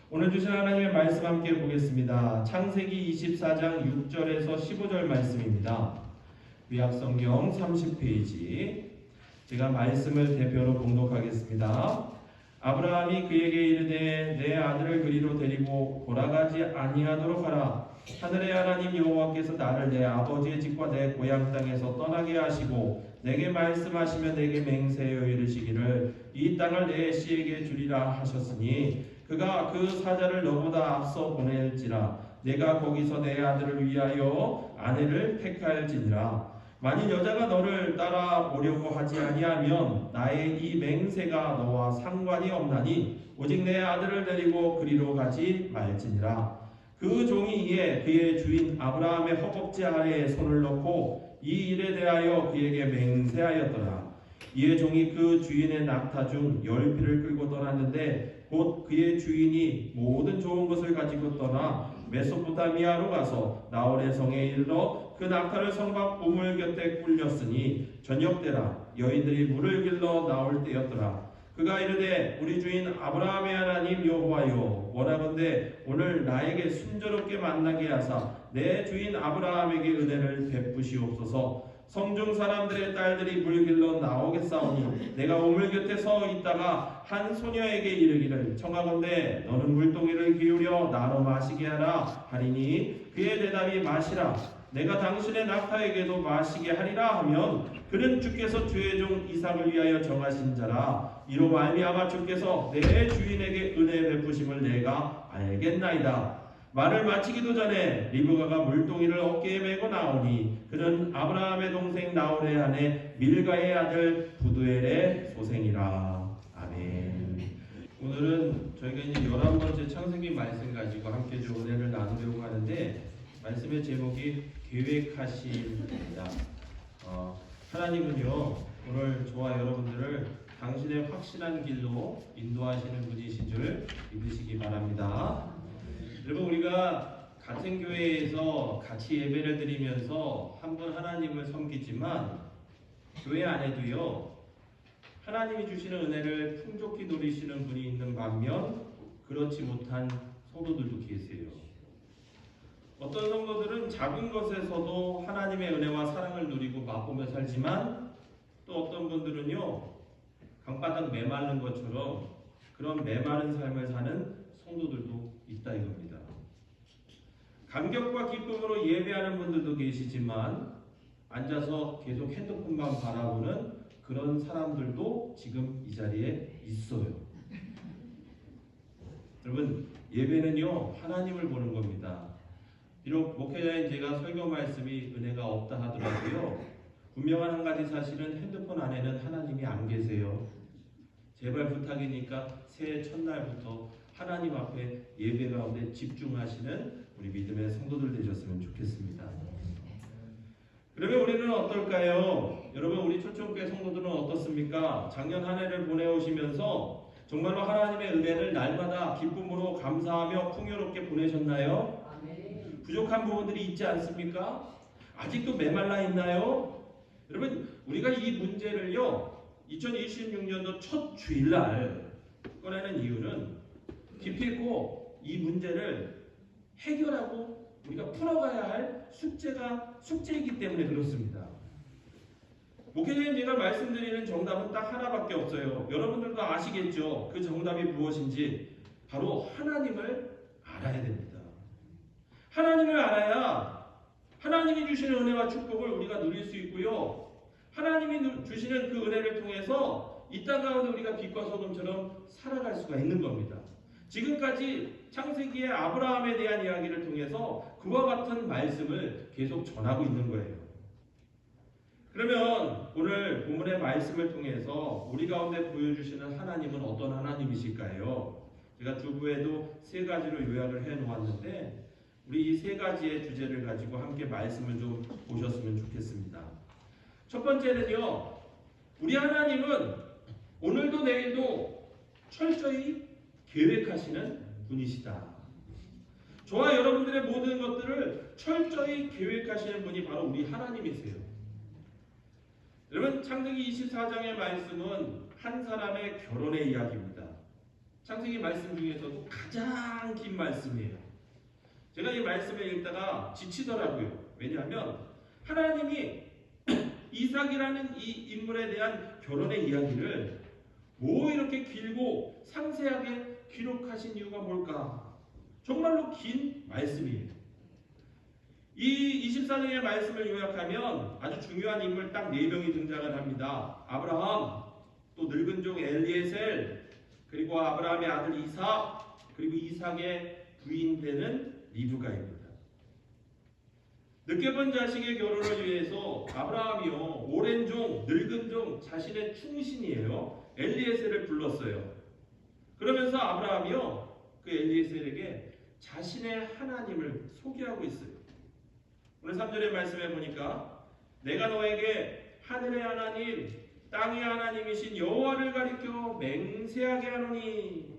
오늘 주신 하나님의 말씀 함께 보겠습니다. 창세기 24장 6절에서 15절 말씀입니다. 구약성경 30페이지. 제가 말씀을 대표로 봉독하겠습니다. 아브라함이 그에게 이르되 내 아들을 그리로 데리고 돌아가지 아니하도록 하라. 하늘의 하나님 여호와께서 나를 내 아버지의 집과 내 고향 땅에서 떠나게 하시고 내게 말씀하시며 내게 맹세하여 이르시기를 이 땅을 내 씨에게 주리라 하셨으니 그가 그 사자를 너보다 앞서 보낼지라 내가 거기서 내 아들을 위하여 아내를 택할지니라. 만일 여자가 너를 따라오려고 하지 아니하면 나의 이 맹세가 너와 상관이 없나니 오직 내 아들을 데리고 그리로 가지 말지니라. 그 종이 이에 그의 주인 아브라함의 허벅지 아래에 손을 넣고 이 일에 대하여 그에게 맹세하였더라. 이에 종이 그 주인의 낙타 중 10匹를 끌고 떠났는데 곧 그의 주인이 모든 좋은 것을 가지고 떠나 메소포타미아로 가서 나홀의 성에 이르러 그 낙타를 성 밖 우물 곁에 굴렸으니 저녁 때라. 여인들이 물을 길러 나올 때였더라. 그가 이르되 우리 주인 아브라함의 하나님 여호와여 원하건대 오늘 나에게 순조롭게 만나게 하사 내 주인 아브라함에게 은혜를 베푸시옵소서. 성중 사람들의 딸들이 물 길러 나오겠사오니 내가 우물 곁에 서 있다가 한 소녀에게 이르기를 청하건대 너는 물동이를 기울여 나로 마시게 하라 하리니 그의 대답이 마시라. 내가 당신의 낙타에게도 마시게 하리라 하면 그는 주께서 주의 종 이삭을 위하여 정하신 자라. 이로 말미암아 주께서 내 주인에게 은혜 베푸심을 내가 알겠나이다. 말을 마치기도 전에 리브가가 물동이를 어깨에 메고 나오니 그는 아브라함의 동생 나홀의 아내 밀가의 아들 부두엘의 소생이라. 아멘. 오늘은 저희가 이제 11번째 창세기 말씀 가지고 함께 좀 은혜를 나누려고 하는데 말씀의 제목이 계획하심입니다. 하나님은요 오늘 저와 여러분들을 당신의 확실한 길로 인도하시는 분이신 줄 믿으시기 바랍니다. 여러분 우리가 같은 교회에서 같이 예배를 드리면서 한 분 하나님을 섬기지만 교회 안에도요 하나님이 주시는 은혜를 풍족히 누리시는 분이 있는 반면 그렇지 못한 성도들도 계세요. 어떤 성도들은 작은 것에서도 하나님의 은혜와 사랑을 누리고 맛보며 살지만 또 어떤 분들은요 강바닥 메마른 것처럼 그런 메마른 삶을 사는 성도들도 있다 이겁니다. 감격과 기쁨으로 예배하는 분들도 계시지만 앉아서 계속 핸드폰만 바라보는 그런 사람들도 지금 이 자리에 있어요. 여러분 예배는요 하나님을 보는 겁니다. 비록 목회자인 제가 설교 말씀이 은혜가 없다 하더라도요 분명한 한 가지 사실은 핸드폰 안에는 하나님이 안 계세요. 제발 부탁이니까 새해 첫날부터 하나님 앞에 예배 가운데 집중하시는 우리 믿음의 성도들 되셨으면 좋겠습니다. 그러면 우리는 어떨까요? 여러분 우리 초청교회 성도들은 어떻습니까? 작년 한 해를 보내오시면서 정말로 하나님의 은혜를 날마다 기쁨으로 감사하며 풍요롭게 보내셨나요? 부족한 부분들이 있지 않습니까? 아직도 메말라 있나요? 여러분 우리가 이 문제를요 2026년도 첫 주일날 꺼내는 이유는 깊이 있고 이 문제를 해결하고 우리가 풀어가야 할 숙제이기 때문에 그렇습니다. 목회자님 제가 말씀드리는 정답은 딱 하나밖에 없어요. 여러분들도 아시겠죠? 그 정답이 무엇인지 바로 하나님을 알아야 됩니다. 하나님을 알아야 하나님이 주시는 은혜와 축복을 우리가 누릴 수 있고요. 하나님이 주시는 그 은혜를 통해서 이 땅 가운데 우리가 빛과 소금처럼 살아갈 수가 있는 겁니다. 지금까지 창세기의 아브라함에 대한 이야기를 통해서 그와 같은 말씀을 계속 전하고 있는 거예요. 그러면 오늘 본문의 말씀을 통해서 우리 가운데 보여주시는 하나님은 어떤 하나님이실까요? 제가 주부에도 3가지로 요약을 해놓았는데 우리 이 3가지의 주제를 가지고 함께 말씀을 좀 보셨으면 좋겠습니다. 첫 번째는요, 우리 하나님은 오늘도 내일도 철저히 계획하시는 분이시다. 저와 여러분들의 모든 것들을 철저히 계획하시는 분이 바로 우리 하나님이세요. 여러분 창세기 24장의 말씀은 한 사람의 결혼의 이야기입니다. 창세기 말씀 중에서도 가장 긴 말씀이에요. 제가 이 말씀을 읽다가 지치더라고요. 왜냐하면 하나님이 이삭이라는 이 인물에 대한 결혼의 이야기를 뭐 이렇게 길고 상세하게 기록하신 이유가 뭘까? 정말로 긴 말씀이에요. 이 24장의 말씀을 요약하면 아주 중요한 인물 딱 4명이 등장을 합니다. 아브라함, 또 늙은 종 엘리에셀, 그리고 아브라함의 아들 이삭, 그리고 이삭의 부인 되는 리브가입니다. 늦게 본 자식의 결혼을 위해서 아브라함이요, 오랜 종, 늙은 종, 자신의 충신이에요, 엘리에셀을 불렀어요. 그러면서 아브라함이요, 그 엘리에셀에게 자신의 하나님을 소개하고 있어요. 오늘 3절의 말씀에 보니까 내가 너에게 하늘의 하나님, 땅의 하나님이신 여호와를 가리켜 맹세하게 하노니.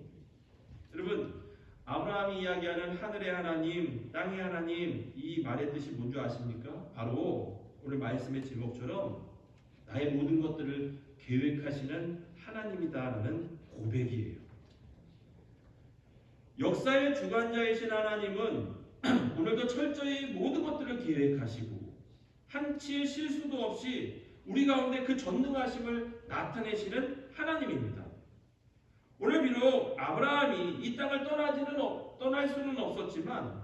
여러분, 아브라함이 이야기하는 하늘의 하나님, 땅의 하나님, 이 말의 뜻이 뭔지 아십니까? 바로 오늘 말씀의 제목처럼 나의 모든 것들을 계획하시는 하나님이다라는 고백이에요. 역사의 주관자이신 하나님은 오늘도 철저히 모든 것들을 계획하시고 한치의 실수도 없이 우리 가운데 그 전능하심을 나타내시는 하나님입니다. 오늘 비록 아브라함이 이 땅을 떠날 수는 없었지만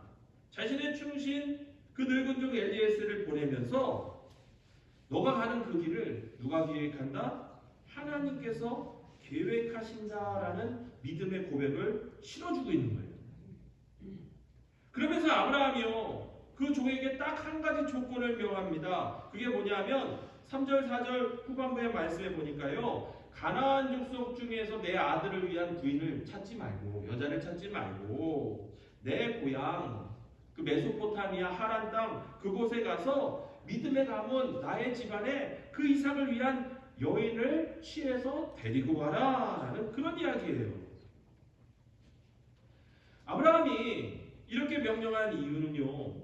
자신의 충신 그 늙은 종 엘리에셀을 보내면서 너가 가는 그 길을 누가 계획한다? 하나님께서 계획하신다라는 믿음의 고백을 실어주고 있는 거예요. 그러면서 아브라함이요, 그 종에게 딱 한 가지 조건을 명합니다. 그게 뭐냐면 3절 4절 후반부의 말씀에 보니까요, 가나안 족속 중에서 내 아들을 위한 부인을 찾지 말고, 여자를 찾지 말고 내 고향 그 메소포타미아 하란 땅 그곳에 가서 믿음의 가문 나의 집안에 그 이삭을 위한 여인을 취해서 데리고 와라 라는 그런 이야기예요. 아브라함이 이렇게 명령한 이유는요,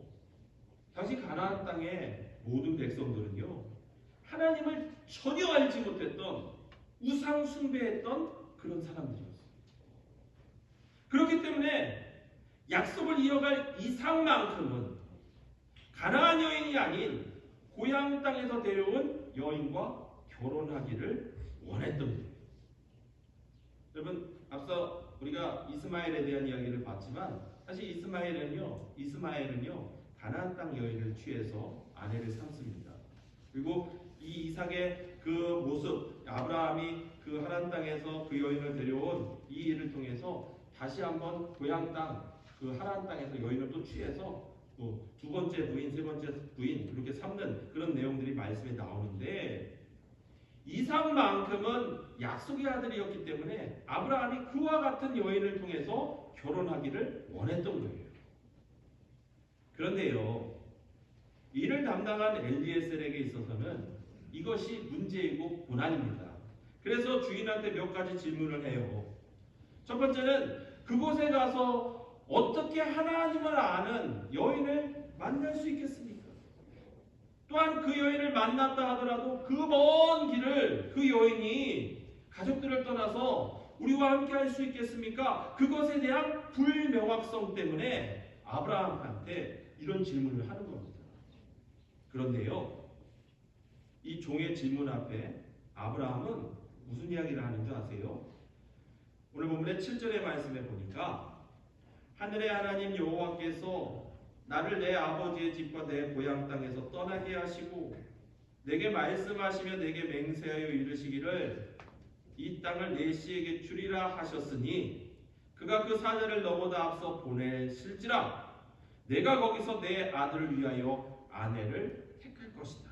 당시 가나안 땅의 모든 백성들은요, 하나님을 전혀 알지 못했던 우상 숭배했던 그런 사람들이었어요. 그렇기 때문에 약속을 이어갈 이삭만큼은 가나안 여인이 아닌 고향 땅에서 데려온 여인과 결혼하기를 원했던 거예요. 여러분, 앞서 우리가 이스마엘에 대한 이야기를 봤지만 사실 이스마엘은요 가나안 땅 여인을 취해서 아내를 삼습니다. 그리고 이 이삭의 그 모습, 아브라함이 그 하란 땅에서 그 여인을 데려온 이 일을 통해서 다시 한번 고향 땅, 그 하란 땅에서 여인을 또 취해서 또 두 번째 부인, 세 번째 부인 그렇게 삼는 그런 내용들이 말씀에 나오는데, 이삭만큼은 약속의 아들이었기 때문에 아브라함이 그와 같은 여인을 통해서 결혼하기를 원했던 거예요. 그런데요, 이를 담당한 엘리에셀에게 있어서는 이것이 문제이고 고난입니다. 그래서 주인한테 몇 가지 질문을 해요. 첫 번째는 그곳에 가서 어떻게 하나님을 아는 여인을 만날 수 있겠습니까? 또한 그 여인을 만났다 하더라도 그 먼 길을 그 여인이 가족들을 떠나서 우리와 함께 할 수 있겠습니까? 그것에 대한 불명확성 때문에 아브라함한테 이런 질문을 하는 겁니다. 그런데요, 이 종의 질문 앞에 아브라함은 무슨 이야기를 하는 줄 아세요? 오늘 본문의 7절의 말씀에 보니까 하늘의 하나님 여호와께서 나를 내 아버지의 집과 내 고향 땅에서 떠나게 하시고 내게 말씀하시며 내게 맹세하여 이르시기를 이 땅을 내 씨에게 주리라 하셨으니 그가 그 사자를 너보다 앞서 보내실지라 내가 거기서 내 아들을 위하여 아내를 택할 것이다.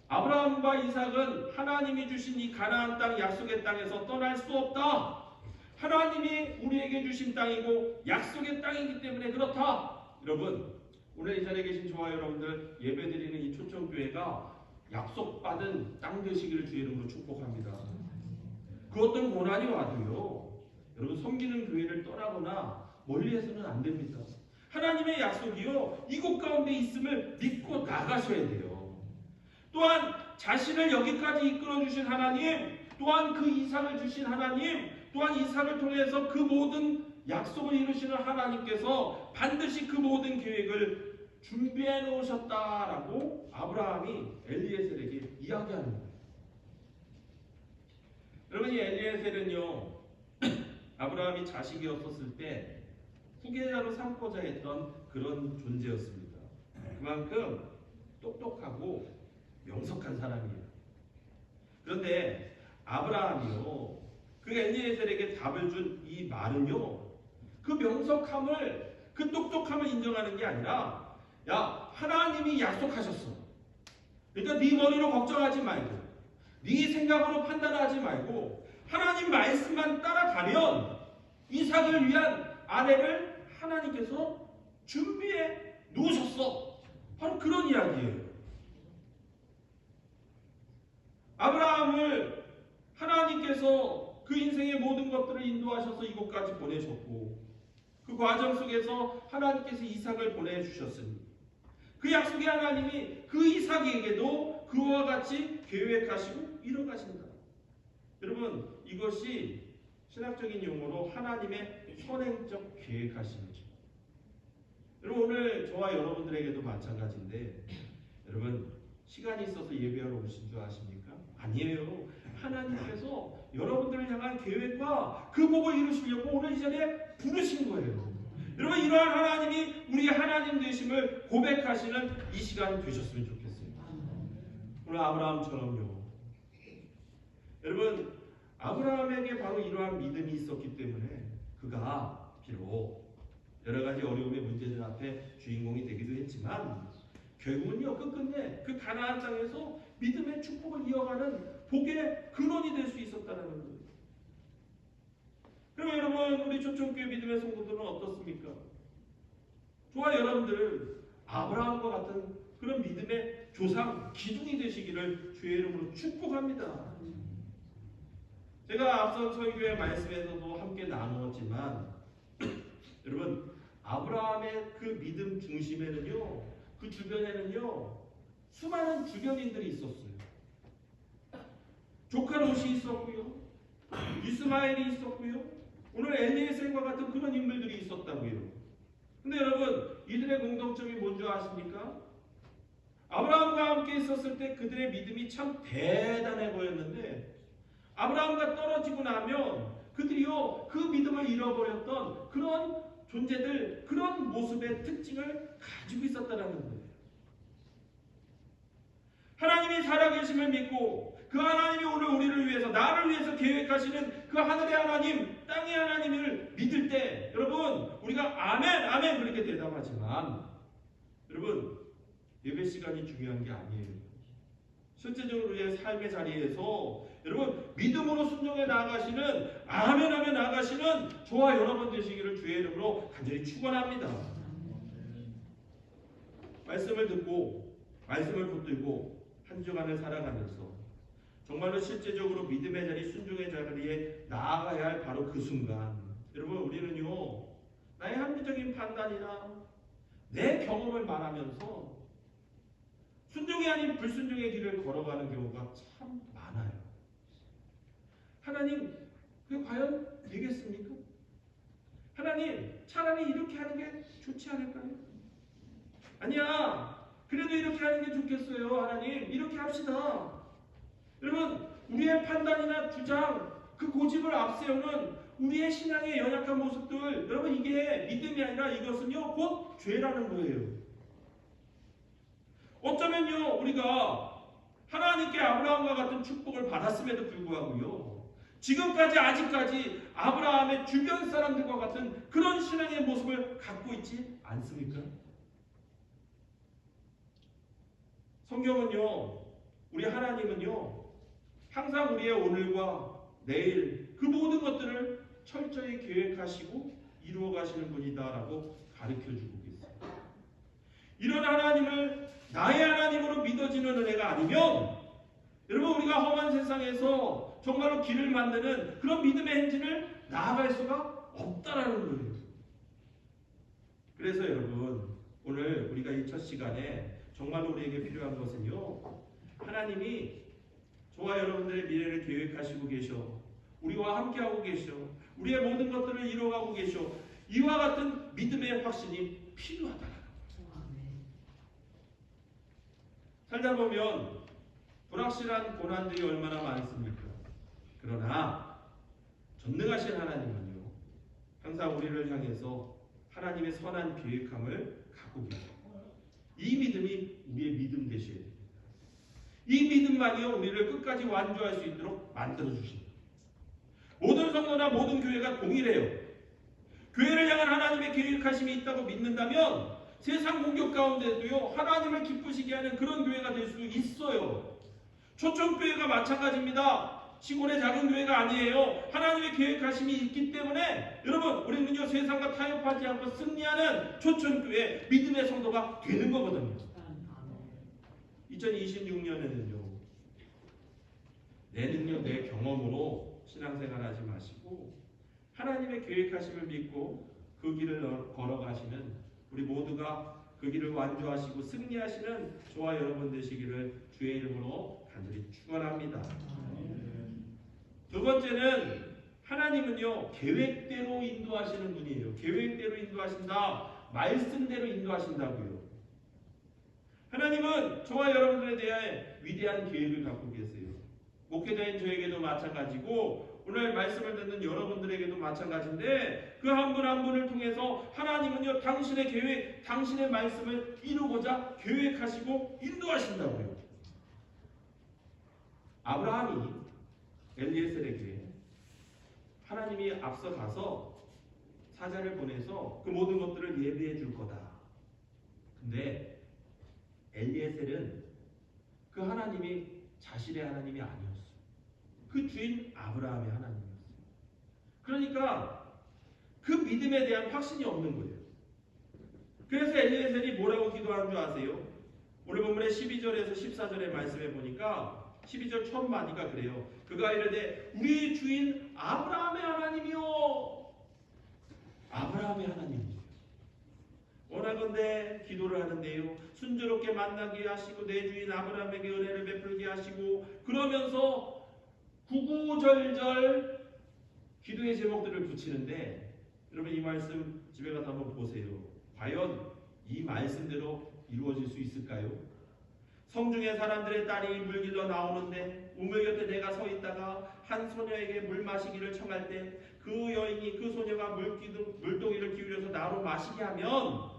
아브라함과 이삭은 하나님이 주신 이 가나안 땅 약속의 땅에서 떠날 수 없다. 하나님이 우리에게 주신 땅이고 약속의 땅이기 때문에 그렇다. 여러분, 오늘 이 자리에 계신 저와 여러분들 예배드리는 이 초청교회가 약속받은 땅 되시기를 주의 이름으로 축복합니다. 그 어떤 고난이 와도요, 여러분 섬기는 교회를 떠나거나 멀리해서는 안 됩니다. 하나님의 약속이요 이곳 가운데 있음을 믿고 나가셔야 돼요. 또한 자신을 여기까지 이끌어 주신 하나님, 또한 그 이삭을 주신 하나님, 또한 이삭을 통해서 그 모든 약속을 이루시는 하나님께서 반드시 그 모든 계획을 준비해 놓으셨다라고 아브라함이 엘리에셀에게 이야기하는 거예요. 여러분, 이 엘리에셀은요, 아브라함이 자식이 없었을 때 후계자로 삼고자 했던 그런 존재였습니다. 그만큼 똑똑하고 명석한 사람이에요. 그런데 아브라함이요, 그 엘리에셀에게 답을 준 이 말은요, 그 명석함을, 그 똑똑함을 인정하는 게 아니라, 야, 하나님이 약속하셨어. 그러니까 네 머리로 걱정하지 말고, 네 생각으로 판단하지 말고, 하나님 말씀만 따라가면 이삭을 위한 아내를 하나님께서 준비해 놓으셨어. 바로 그런 이야기예요. 아브라함을 하나님께서 그 인생의 모든 것들을 인도하셔서 이곳까지 보내셨고, 그 과정 속에서 하나님께서 이삭을 보내주셨으니 그 약속의 하나님이 그 이삭에게도 그와 같이 계획하시고 이뤄가신다. 여러분, 이것이 신학적인 용어로 하나님의 선행적 계획하심이죠. 여러분, 오늘 저와 여러분들에게도 마찬가지인데, 여러분, 시간이 있어서 예배하러 오신 줄 아십니까? 아니에요. 하나님께서 여러분들을 향한 계획과 그 복을 이루시려고 오늘 이 자리에 부르신 거예요. 여러분, 이러한 하나님이 우리의 하나님 되심을 고백하시는 이 시간 되셨으면 좋겠어요. 오늘 아브라함처럼요. 여러분, 아브라함에게 바로 이러한 믿음이 있었기 때문에 그가 비록 여러 가지 어려움의 문제들 앞에 주인공이 되기도 했지만 결국은요, 끝끝내 그 가나안 땅에서 믿음의 축복을 이어가는 복의 근원이 될 수 있었다는 거예요. 그럼 여러분, 우리 초청교회 믿음의 성도들은 어떻습니까? 저와 여러분들 아브라함과 같은 그런 믿음의 조상, 기둥이 되시기를 주의 이름으로 축복합니다. 제가 앞선 설교의 말씀에서도 함께 나누었지만 여러분, 아브라함의 그 믿음 중심에는요, 그 주변에는요, 수많은 주변인들이 있었어요. 조카 롯이 있었고요, 이스마엘이 있었고요, 오늘 엘리에셀과 같은 그런 인물들이 있었다고요. 근데 여러분, 이들의 공통점이 뭔지 아십니까? 아브라함과 함께 있었을 때 그들의 믿음이 참 대단해 보였는데, 아브라함과 떨어지고 나면 그들이요, 그 믿음을 잃어버렸던 그런 존재들, 그런 모습의 특징을 가지고 있었다는 거예요. 하나님이 살아계심을 믿고 그 하나님이 오늘 우리를 위해서, 나를 위해서 계획하시는 그 하늘의 하나님, 땅의 하나님을 믿을 때 여러분, 우리가 아멘 아멘 그렇게 대답하지만 여러분, 예배 시간이 중요한 게 아니에요. 실제적으로 우리의 삶의 자리에서 여러분, 믿음으로 순종해 나아가시는, 아멘 아멘 나아가시는 저와 여러분 되시기를 주의 이름으로 간절히 축원합니다. 말씀을 듣고 말씀을 붙들고 한 주간을 살아가면서 정말로 실제적으로 믿음의 자리, 순종의 자리에 나아가야 할 바로 그 순간, 여러분, 우리는요, 나의 합리적인 판단이나 내 경험을 말하면서 순종이 아닌 불순종의 길을 걸어가는 경우가 참 많아요. 하나님, 그게 과연 되겠습니까? 하나님, 차라리 이렇게 하는 게 좋지 않을까요? 아니야, 그래도 이렇게 하는 게 좋겠어요. 하나님, 이렇게 합시다. 여러분, 우리의 판단이나 주장, 그 고집을 앞세우는 우리의 신앙의 연약한 모습들, 여러분, 이게 믿음이 아니라 이것은요, 곧 죄라는 거예요. 어쩌면요, 우리가 하나님께 아브라함과 같은 축복을 받았음에도 불구하고요, 지금까지 아직까지 아브라함의 주변 사람들과 같은 그런 신앙의 모습을 갖고 있지 않습니까? 성경은요, 우리 하나님은요, 항상 우리의 오늘과 내일 그 모든 것들을 철저히 계획하시고 이루어 가시는 분이다라고 가르쳐주고 계세요. 이런 하나님을 나의 하나님으로 믿어지는 은혜가 아니면 여러분, 우리가 험한 세상에서 정말로 길을 만드는 그런 믿음의 행진을 나아갈 수가 없다라는 거예요. 그래서 여러분, 오늘 우리가 이 첫 시간에 정말로 우리에게 필요한 것은요, 하나님이 저와 여러분들의 미래를 계획하시고 계셔. 우리와 함께하고 계셔. 우리의 모든 것들을 이뤄가고 계셔. 이와 같은 믿음의 확신이 필요하다는 거예요. 살다 보면 불확실한 고난들이 얼마나 많습니까? 그러나 전능하신 하나님은요, 항상 우리를 향해서 하나님의 선한 계획함을 갖고 계세요. 이 믿음이 우리의 믿음 되셔야 됩니다. 이 믿음만이요, 우리를 끝까지 완주할 수 있도록 만들어 주십니다. 모든 성도나 모든 교회가 동일해요. 교회를 향한 하나님의 계획하심이 있다고 믿는다면 세상 공격 가운데도요, 하나님을 기쁘시게 하는 그런 교회가 될 수 있어요. 초청교회가 마찬가지입니다. 시골의 작은 교회가 아니에요. 하나님의 계획하심이 있기 때문에 여러분, 우리는요, 세상과 타협하지 않고 승리하는 초청교회 믿음의 성도가 되는 거거든요. 2026년에는요, 내 능력, 내 경험으로 신앙생활하지 마시고 하나님의 계획하심을 믿고 그 길을 걸어가시는 우리 모두가 그 길을 완주하시고 승리하시는 저와 여러분 되시기를 주의 이름으로 간절히 축원합니다. 두 번째는 하나님은요, 계획대로 인도하시는 분이에요. 계획대로 인도하신다. 말씀대로 인도하신다고요. 하나님은 저와 여러분들에 대해 위대한 계획을 갖고 계세요. 목회자인 저에게도 마찬가지고 오늘 말씀을 듣는 여러분들에게도 마찬가지인데 그 한 분 한 분을 통해서 하나님은요, 당신의 계획, 당신의 말씀을 이루고자 계획하시고 인도하신다고요. 아브라함이 엘리에셀에게 하나님이 앞서 가서 사자를 보내서 그 모든 것들을 예비해 줄 거다. 근데 엘리에셀은 그 하나님이 자신의 하나님이 아니었어요. 그 주인 아브라함의 하나님이었어요. 그러니까 그 믿음에 대한 확신이 없는 거예요. 그래서 엘리에셀이 뭐라고 기도하는 줄 아세요? 오늘 본문의 12절에서 14절의 말씀에 보니까 12절 첫 마디가 그래요. 그가 이르되 우리 주인 아브라함의 하나님이요. 아브라함의 하나님이요. 원하건대 기도를 하는데요, 순조롭게 만나게 하시고 내 주인 아브라함에게 은혜를 베풀게 하시고, 그러면서 구구절절 기도의 제목들을 붙이는데, 여러분 이 말씀 집에 가서 한번 보세요. 과연 이 말씀대로 이루어질 수 있을까요? 성중의 사람들의 딸이 물길로 나오는데 우물 곁에 내가 서 있다가 한 소녀에게 물 마시기를 청할 때 그 여인이 그 소녀가 물동이를 기울여서 나로 마시게 하면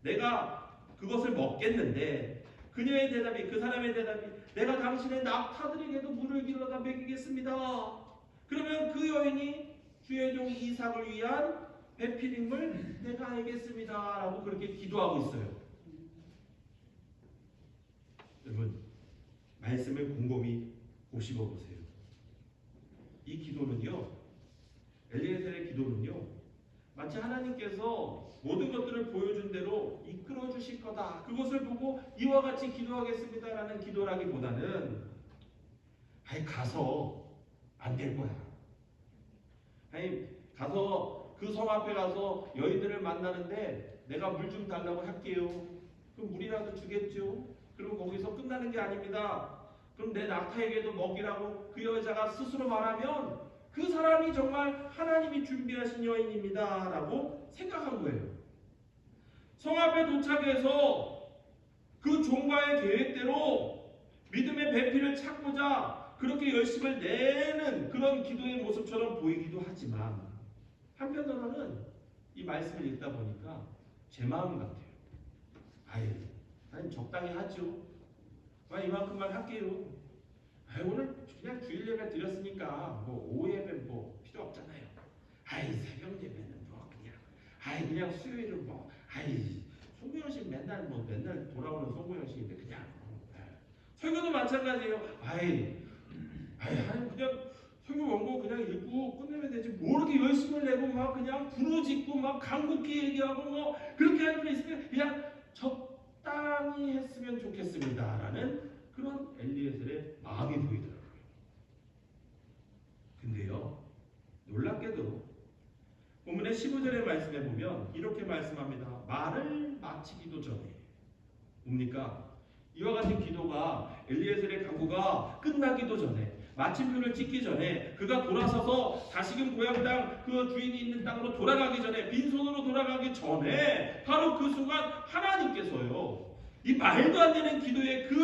내가 그것을 먹겠는데, 그녀의 대답이, 그 사람의 대답이, 내가 당신의 낙타들에게도 물을 길러다 먹이겠습니다. 그러면 그 여인이 주의 종 이삭을 위한 배필임을 내가 알겠습니다 라고 그렇게 기도하고 있어요. 여러분, 말씀을 곰곰이 보시고 보세요. 이 기도는요, 엘리에셀의 기도는요, 마치 하나님께서 모든 것들을 보여준 대로 이끌어 주실 거다, 그것을 보고 이와 같이 기도하겠습니다라는 기도라기보다는 아니 가서 안 될 거야. 아니 가서 그 성 앞에 가서 여인들을 만나는데 내가 물 좀 달라고 할게요. 그럼 물이라도 주겠죠. 그럼 거기서 끝나는 게 아닙니다. 그럼 내 낙타에게도 먹이라고 그 여자가 스스로 말하면 그 사람이 정말 하나님이 준비하신 여인입니다 라고 생각한 거예요. 성 앞에 도착해서 그 종과의 계획대로 믿음의 배필을 찾고자 그렇게 열심을 내는 그런 기도의 모습처럼 보이기도 하지만, 한편으로는 이 말씀을 읽다 보니까 제 마음 같아요. 아니 적당히 하죠. 이만큼만 할게요. 오늘 그냥 주일 예배 드렸으니까 뭐 오후 예배 뭐 필요 없잖아요. 새벽 예배는 뭐 그냥 수요일은 뭐 송구영식 맨날 돌아오는 송구영식인데 그냥 설교도 마찬가지예요. 그냥 설교 원고 그냥 읽고 끝내면 되지. 뭐 이렇게 열심을 내고 막 그냥 부르짖고 막 간곡히 얘기하고 뭐 그렇게 할 필요 있으면 그냥 적당히 했으면 좋겠습니다라는 그런 엘리에셀의 마음이 보이더라고요. 근데요, 놀랍게도 본문의 15절의 말씀에 보면 이렇게 말씀합니다. 말을 마치기도 전에 뭡니까? 이와 같은 기도가 엘리에셀의 강구가 끝나기도 전에, 마침표를 찍기 전에, 그가 돌아서서 다시금 고향 땅, 그 주인이 있는 땅으로 돌아가기 전에, 빈손으로 돌아가기 전에 바로 그 순간 하나님께서요, 이 말도 안 되는 기도의 그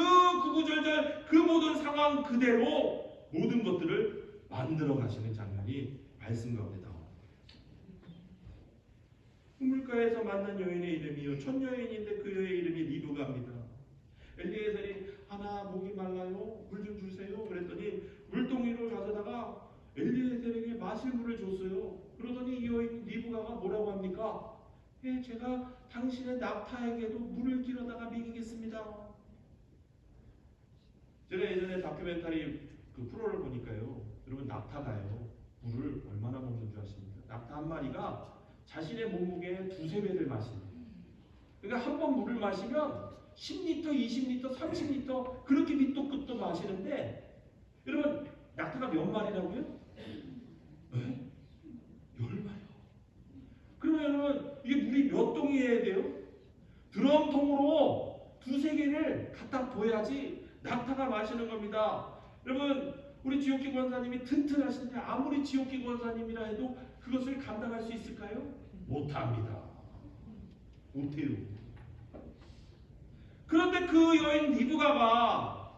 구구절절 그 모든 상황 그대로 모든 것들을 만들어 가시는 장면이 말씀 가운데 나옵니다. 우물가에서 만난 여인의 이름이요, 첫 여인인데 그 여인의 이름이 리브가입니다. 엘리에셀이 하나 목이 말라요, 물 좀 주세요 그랬더니 물동이로 가져다가 엘리에셀에게 마실 물을 줬어요. 그러더니 이 여인 리브가가 뭐라고 합니까? 예, 제가 당신의 낙타에게도 물을 길어다가 먹이겠습니다. 제가 예전에 다큐멘터리 그 프로를 보니까요, 여러분 낙타가요 물을 얼마나 먹는 줄 아십니까? 낙타 한 마리가 자신의 몸무게의 2~3배를 마십니다. 그러니까 한 번 물을 마시면 10리터, 20리터, 30리터 그렇게 밑도 끝도 마시는데, 여러분 낙타가 몇 마리라고요? 네? 10마리. 그러면 여러분 이게 물이 몇 동이어야 돼요? 드럼통으로 2~3개를 갖다 둬야지 낙타가 마시는 겁니다. 여러분 우리 지옥기 권사님이 튼튼하신데 아무리 지옥기 권사님이라 해도 그것을 감당할 수 있을까요? 못합니다. 못해요. 그런데 그 여인 리브가가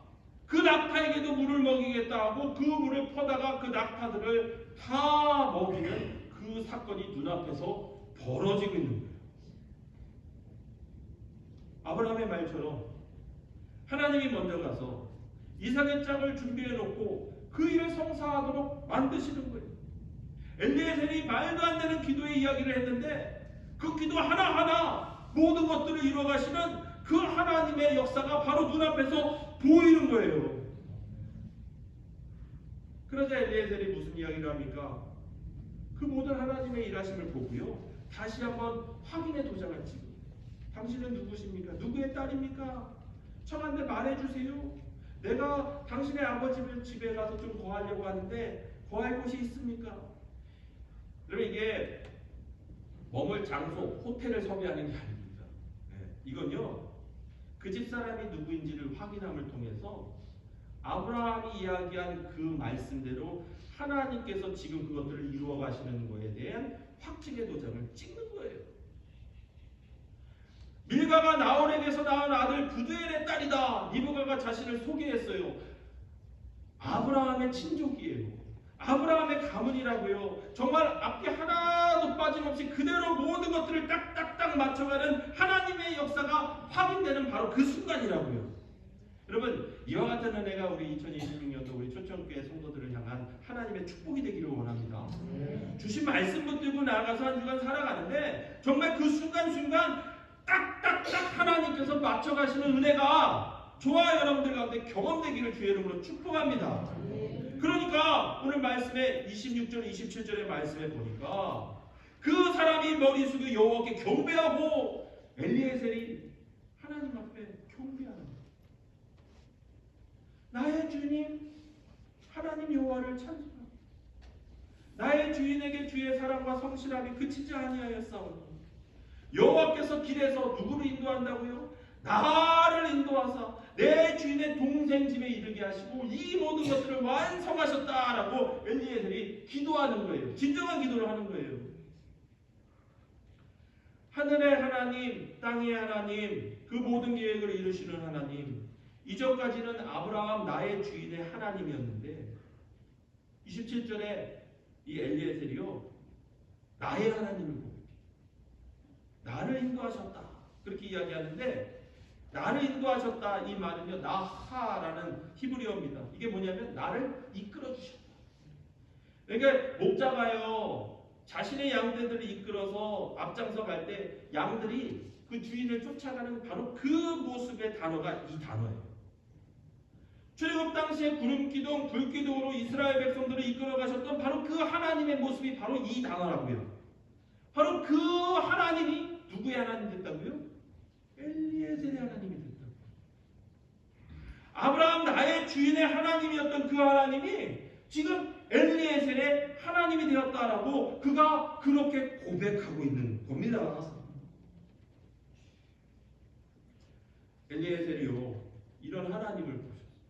그 낙타에게도 물을 먹이겠다 하고 그 물을 퍼다가 그 낙타들을 다 먹이는 그 사건이 눈앞에서 벌어지고 있는 거예요. 아브라함의 말처럼 하나님이 먼저 가서 이삭의 짝을 준비해 놓고 그 일을 성사하도록 만드시는 거예요. 엘리에셀이 말도 안 되는 기도의 이야기를 했는데 그 기도 하나하나 모든 것들을 이루어가시는 그 하나님의 역사가 바로 눈앞에서 보이는 거예요. 그러자 엘리에셀이 무슨 이야기를 합니까? 그 모든 하나님의 일하심을 보고요, 다시 한번 확인의 도장을 찍고, 당신은 누구십니까? 누구의 딸입니까? 청한테 말해주세요. 내가 당신의 아버지 집에 가서 좀 거하려고 하는데 거할 곳이 있습니까? 여러분 이게 머물 장소, 호텔을 섭외하는 게 아닙니다. 이건요, 그 집 사람이 누구인지를 확인함을 통해서 아브라함이 이야기한 그 말씀대로 하나님께서 지금 그것들을 이루어 가시는 것에 대한 확증의 도장을 찍는 거예요. 밀가가 나홀에게서 낳은 아들 부두엘의 딸이다. 리브가가 자신을 소개했어요. 아브라함의 친족이에요. 아브라함의 가문이라고요. 정말 앞뒤 하나도 빠짐없이 그대로 모든 것들을 딱딱딱 맞춰가는 하나님의 역사가 확인되는 바로 그 순간이라고요. 여러분 이와 같은 은혜가 우리 2026년도 우리 초청교회 성도들을 향한 하나님의 축복이 되기를 원합니다. 주신 말씀 붙들고 나아가서 한 주간 살아가는데 정말 그 순간순간 딱딱딱 하나님께서 맞춰가시는 은혜가 저와 여러분들 가운데 경험되기를 주의 이름으로 축복합니다. 그러니까 오늘 말씀에 26절 27절의 말씀에 보니까 그 사람이 머리 숙여 여호와께 경배하고 엘리에셀이 하나님 앞에 경배하는 거예요. 나의 주님 하나님 여호와를 찬송하고 나의 주인에게 주의 사랑과 성실함이 그치지 아니하였사오니 여호와께서 길에서 누구를 인도한다고요? 나를 인도하사 내 주인의 동생 집에 이르게 하시고 이 모든 것들을 완성하셨다라고 엘리에셀이 기도하는 거예요. 진정한 기도를 하는 거예요. 하늘의 하나님, 땅의 하나님, 그 모든 계획을 이루시는 하나님, 이전까지는 아브라함 나의 주인의 하나님이었는데 27절에 이 엘리에셀이요, 나의 하나님을 보고 나를 인도하셨다 그렇게 이야기하는데, 나를 인도하셨다 이 말은요 나하라는 히브리어입니다. 이게 뭐냐면 나를 이끌어 주셨다. 그러니까 목자가요 자신의 양떼들을 이끌어서 앞장서 갈 때 양들이 그 주인을 쫓아가는 바로 그 모습의 단어가 이 단어예요. 출애굽 당시에 구름기둥 불기둥으로 이스라엘 백성들을 이끌어 가셨던 바로 그 하나님의 모습이 바로 이 단어라고요. 바로 그 하나님이 누구의 하나님 됐다고요? 엘리에셀의 하나님이 됐다. 아브라함 나의 주인의 하나님이었던 그 하나님이 지금 엘리에셀의 하나님이 되었다라고 그가 그렇게 고백하고 있는 겁니다. 엘리에셀이요 이런 하나님을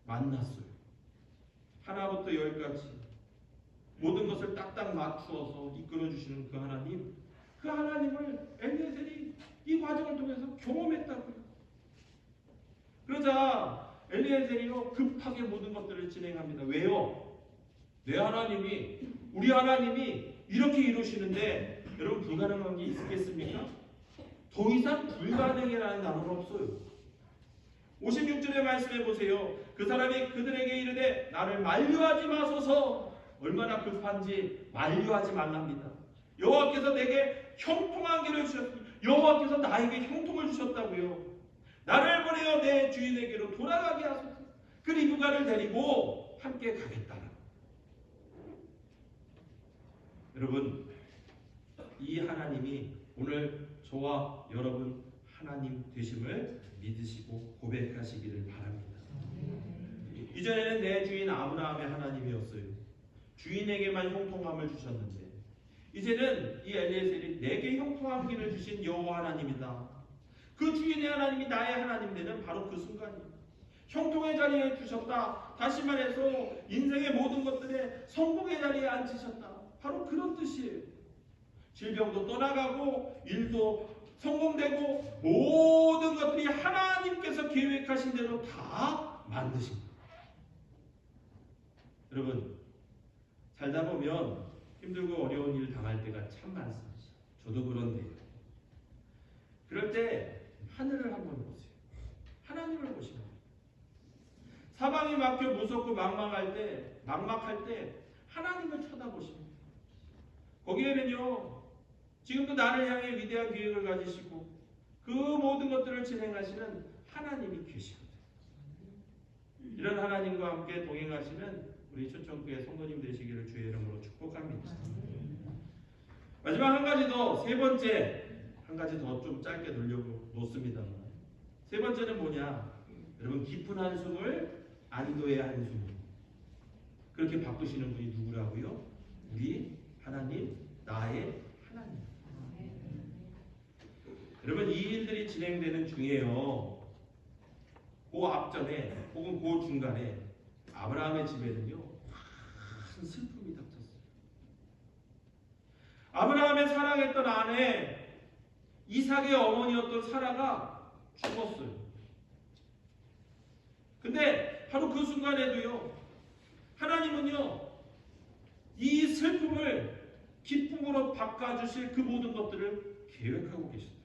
만났어요. 하나부터 열까지 모든 것을 딱딱 맞추어서 이끌어주시는 그 하나님, 그 하나님을 엘리에셀이 이 과정을 통해서 경험했다고요. 그러자 엘리에셀이요 급하게 모든 것들을 진행합니다. 왜요? 내 하나님이, 우리 하나님이 이렇게 이루시는데 여러분 불가능한 게 있겠습니까? 더 이상 불가능이라는 단어는 없어요. 56절의 말씀해 보세요. 그 사람이 그들에게 이르되 나를 만류하지 마소서. 얼마나 급한지 만류하지 말랍니다. 여호와께서 내게 형통하기를 주셨습니다. 여호와께서 나에게 형통을 주셨다고요. 나를 보내어 내 주인에게로 돌아가게 하소서. 그 리브가를 데리고 함께 가겠다. 여러분, 이 하나님이 오늘 저와 여러분 하나님 되심을 믿으시고 고백하시기를 바랍니다. 이전에는 내 주인 아브라함의 하나님이었어요. 주인에게만 형통함을 주셨는데 이제는 이 엘리에셀이 내게 형통하기를 주신 여호와 하나님이다. 그 주인의 하나님이 나의 하나님 되는 바로 그 순간이에요. 형통의 자리에 두셨다. 다시 말해서 인생의 모든 것들에 성공의 자리에 앉히셨다. 바로 그런 뜻이에요. 질병도 떠나가고 일도 성공되고 모든 것들이 하나님께서 계획하신 대로 다 만드신 거예요. 여러분, 살다 보면 힘들고 어려운 일 당할 때가 참 많습니다. 저도 그런데요. 그럴 때 하늘을 한번 보세요. 하나님을 보시면 사방이 막혀 무섭고 막막할 때 하나님을 쳐다보시면 거기에는요 지금도 나를 향해 위대한 계획을 가지시고 그 모든 것들을 진행하시는 하나님이 계시거든요. 이런 하나님과 함께 동행하시는 우리 초청교회 성도님 되시기를 주의 이름으로 축복합니다. 마지막 한 가지 더, 세 번째 한 가지 더 좀 짧게 놓습니다만 세 번째는 뭐냐? 여러분, 깊은 한숨을 안도의 한숨. 그렇게 바꾸시는 분이 누구라고요? 우리 하나님, 나의 하나님. 여러분, 이 일들이 진행되는 중에요. 그 앞전에 혹은 그 중간에 아브라함의 집에는요 큰 슬픔이 닥쳤어요. 아브라함의 사랑했던 아내 이삭의 어머니였던 사라가 죽었어요. 근데 바로 그 순간에도요 하나님은요 이 슬픔을 기쁨으로 바꿔주실 그 모든 것들을 계획하고 계십니다.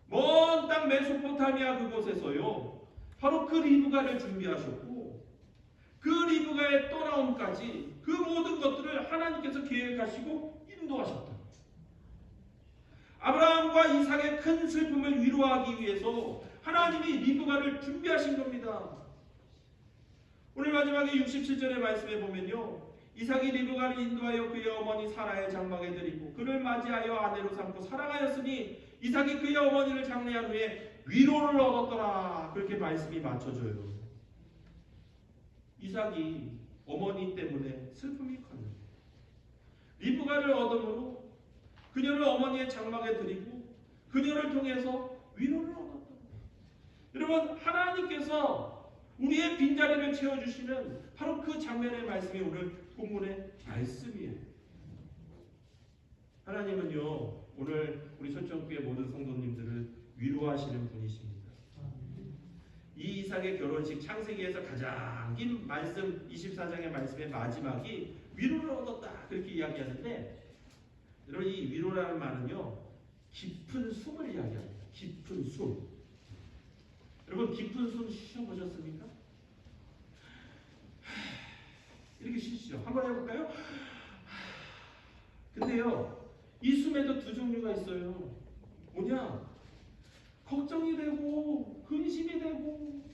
먼 땅 메소포타미아 그곳에서요 바로 그 리브가를 준비하셨고 그 리브가의 떠나옴까지 그 모든 것들을 하나님께서 계획하시고 인도하셨다. 아브라함과 이삭의 큰 슬픔을 위로하기 위해서 하나님이 리브가를 준비하신 겁니다. 오늘 마지막에 67절의 말씀에 보면요 이삭이 리브가를 인도하여 그의 어머니 사라의 장막에 드리고 그를 맞이하여 아내로 삼고 사랑하였으니 이삭이 그의 어머니를 장례한 후에 위로를 얻었더라. 그렇게 말씀이 맞춰져요. 이삭이 어머니 때문에 슬픔이 컸는데 리브가를 얻음으로 그녀를 어머니의 장막에 드리고 그녀를 통해서 위로를 얻었다. 여러분, 하나님께서 우리의 빈자리를 채워주시는 바로 그 장면의 말씀이 오늘 본문의 말씀이에요. 하나님은요 오늘 우리 초청교회 모든 성도님들을 위로하시는 분이십니다. 이 이삭의 결혼식 창세기에서 가장 긴 말씀 24장의 말씀의 마지막이 위로를 얻었다 그렇게 이야기하는데 여러분 이 위로라는 말은요 깊은 숨을 이야기합니다. 깊은 숨. 여러분 깊은 숨 쉬어보셨습니까? 이렇게 쉬시죠. 한번 해볼까요? 근데요 이 숨에도 두 종류가 있어요. 뭐냐? 걱정이 되고 근심이 되고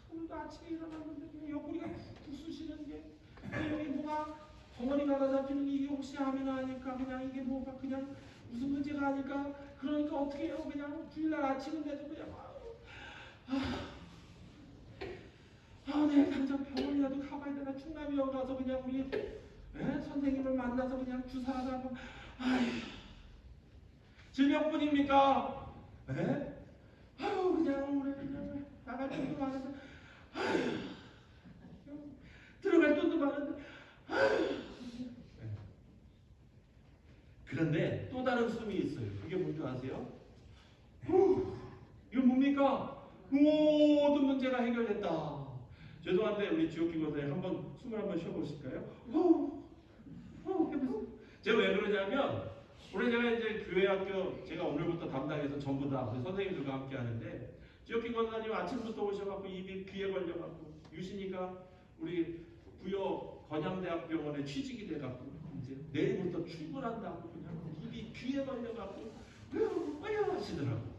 오늘도 아침에 일어났는데 그냥 옆구리가 푹 쑤시는 게 여기 뭐가 덩어리가 다 잡히는 게 이게 혹시 하면 아닐까 그냥 이게 뭐가 그냥 무슨 문제가 아닐까 그러니까 어떻게 해요? 그냥 주일날 아침인데도 그냥 내일 당장 병원이라도 가봐야 되나 충남병원 가서 그냥 우리 선생님을 만나서 그냥 주사하다가 질병뿐입니까? 그냥 우리 그냥 나갈 돈도 많은데, 들어갈 돈도 많은데. 그런데 또 다른 숨이 있어요. 그게 뭔지 아세요? 이거 뭡니까? 모든 문제가 해결됐다. 죄송한데 우리 지옥기 권사님 한번 숨을 한번 쉬어보실까요? 제가 왜 그러냐면 오늘 제가 이제 교회 학교 제가 오늘부터 담당해서 전부 다 우리 선생님들과 함께 하는데 지옥기 권사님 아침부터 오셔갖고 입이 귀에 걸려갖고 유신이가 우리 부여 건양대학병원에 취직이 돼갖고 이제 내일부터 출근한다고 그냥 입이 귀에 걸려갖고 하시더라고.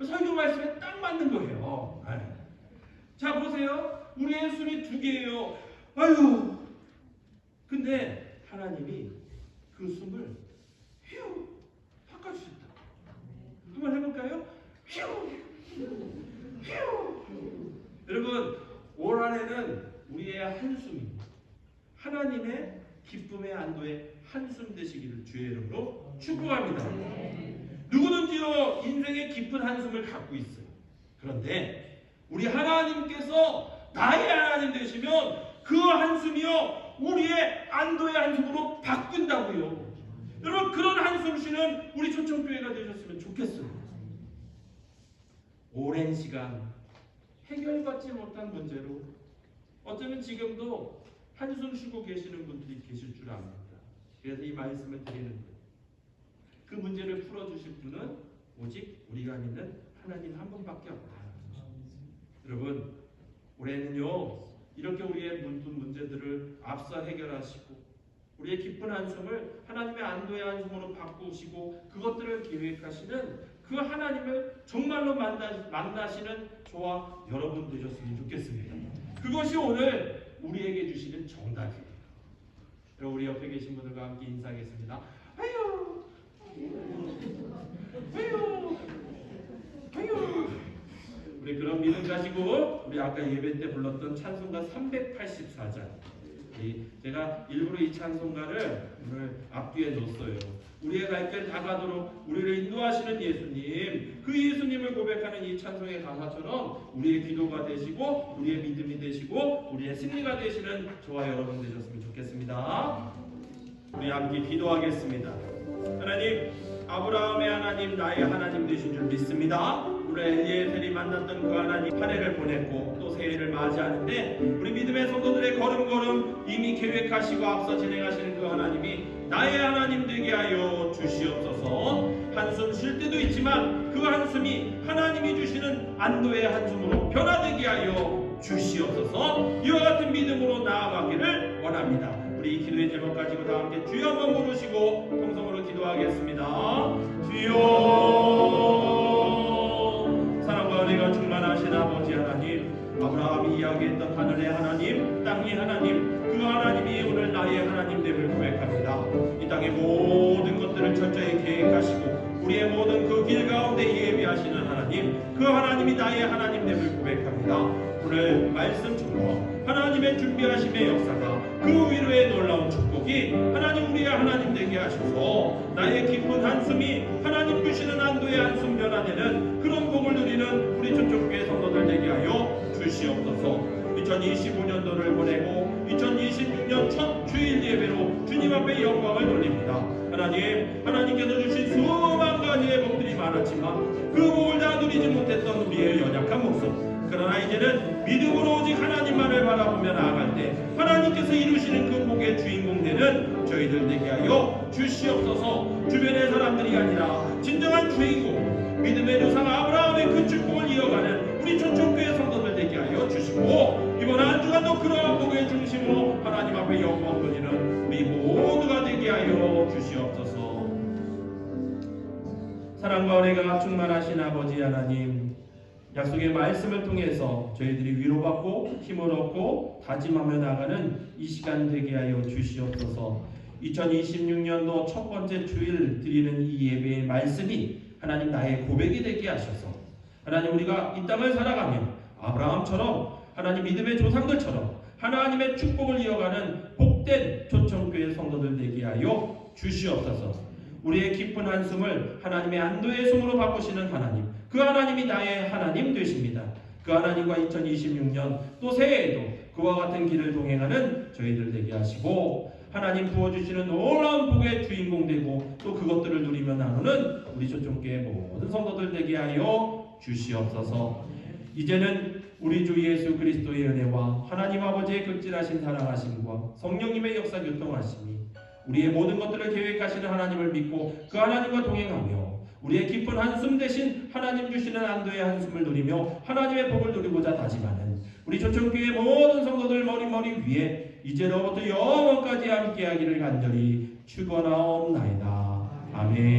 설교 말씀에 딱 맞는 거예요. 자 보세요. 우리의 숨이 두 개예요. 아유. 근데 하나님이 그 숨을 휴 바꿔주셨다. 한번 해볼까요? 휴. 여러분 올 한해는 우리의 한숨이 하나님의 기쁨의 안도의 한숨 되시기를 주의 이름으로 축복합니다. 누구든지요 인생의 깊은 한숨을 갖고 있어요. 그런데 우리 하나님께서 나의 하나님 되시면 그 한숨이요 우리의 안도의 한숨으로 바꾼다고요. 여러분 그런 한숨 쉬는 우리 초청교회가 되셨으면 좋겠어요. 오랜 시간 해결받지 못한 문제로 어쩌면 지금도 한숨 쉬고 계시는 분들이 계실 줄 압니다. 그래서 이 말씀을 드리는 거예요. 그 문제를 풀어주실 분은 오직 우리가 믿는 하나님 한 분밖에 없다. 여러분 올해는요 이렇게 우리의 문제들을 앞서 해결하시고 우리의 깊은 한숨을 하나님의 안도의 한숨으로 바꾸시고 그것들을 계획하시는 그 하나님을 정말로 만나시는 저와 여러분 되셨으면 좋겠습니다. 그것이 오늘 우리에게 주시는 정답이에요. 여러분 우리 옆에 계신 분들과 함께 인사하겠습니다. 아유 우리 그런 믿음 가지고 우리 아까 예배 때 불렀던 찬송가 384장 제가 일부러 이 찬송가를 오늘 앞뒤에 넣었어요. 우리의 갈 길 다가도록 우리를 인도하시는 예수님, 그 예수님을 고백하는 이 찬송의 가사처럼 우리의 기도가 되시고 우리의 믿음이 되시고 우리의 승리가 되시는 저와 여러분 되셨으면 좋겠습니다. 우리 함께 기도하겠습니다. 하나님, 아브라함의 하나님, 나의 하나님 되신 줄 믿습니다. 오늘 엘리에셀이 만났던 그 하나님 한 해를 보냈고 또 새해를 맞이하는데 우리 믿음의 성도들의 걸음걸음 이미 계획하시고 앞서 진행하시는 그 하나님이 나의 하나님 되게 하여 주시옵소서. 한숨 쉴 때도 있지만 그 한숨이 하나님이 주시는 안도의 한숨으로 변화되게 하여 주시옵소서. 이와 같은 믿음으로 나아가기를 원합니다. 우리 이 기도의 제목 가지고 다 함께 주여 한번 부르시고 통성으로 기도하겠습니다. 주여. 사랑과 은혜가 충만하신 아버지 하나님, 아브라함이 이야기했던 하늘의 하나님, 땅의 하나님, 그 하나님이 오늘 나의 하나님됨을 고백합니다. 이 땅의 모든 것들을 철저히 계획하시고 우리의 모든 그 길 가운데 예비하시는 하나님, 그 하나님이 나의 하나님됨을 고백합니다. 오늘 말씀처럼 하나님의 준비하심의 역사가 그 위로의 놀라운 축복이 하나님 우리의 하나님 되게 하셔서 나의 기쁜 한숨이 하나님 주시는 안도의 한숨 변화되는 그런 복을 누리는 우리 전적교회 성도들 되게 하여 주시옵소서. 2025년도를 보내고 2026년 첫 주일 예배로 주님 앞에 영광을 돌립니다. 하나님, 하나님께서 주신 수만 가지의 복들이 많았지만 그 복을 다 누리지 못했던 우리의 연약한 모습, 그러나 이제는 믿음으로 오직 하나님만을 바라보며 나아갈 때 하나님께서 이루시는 그 복의 주인공 되는 저희들 되게 하여 주시옵소서. 주변의 사람들이 아니라 진정한 주인공, 믿음의 조상 아브라함의 그 축복을 이어가는 우리 초청교회 성도들 되게 하여 주시고 이번 한 주간도 그러한 복의 중심으로 하나님 앞에 영광 돌리는 우리 모두가 되게 하여 주시옵소서. 사랑과 은혜가 충만하신 아버지 하나님, 약속의 말씀을 통해서 저희들이 위로받고 힘을 얻고 다짐하며 나가는 이 시간 되게 하여 주시옵소서. 2026년도 첫 번째 주일 드리는 이 예배의 말씀이 하나님 나의 고백이 되게 하셔서 하나님 우리가 이 땅을 살아가며 아브라함처럼 하나님 믿음의 조상들처럼 하나님의 축복을 이어가는 복된 초청교회 성도들 되게 하여 주시옵소서. 우리의 깊은 한숨을 하나님의 안도의 숨으로 바꾸시는 하나님, 그 하나님이 나의 하나님 되십니다. 그 그 하나님과 2026년 또 새해에도 그와 같은 길을 동행하는 저희들 되게 하시고 하나님 부어주시는 놀라운 복의 주인공 되고 또 그것들을 누리며 나누는 우리 초청교회 모든 성도들 되게 하여 주시옵소서. 이제는 우리 주 예수 그리스도의 은혜와 하나님 아버지의 극진하신 사랑하심과 성령님의 역사 교통하심이 우리의 모든 것들을 계획하시는 하나님을 믿고 그 하나님과 동행하며 우리의 깊은 한숨 대신 하나님 주시는 안도의 한숨을 누리며 하나님의 복을 누리고자 다짐하는 우리 초청교회 모든 성도들 머리 위에 이제로부터 영원까지 함께하기를 간절히 축원하옵나이다. 아멘.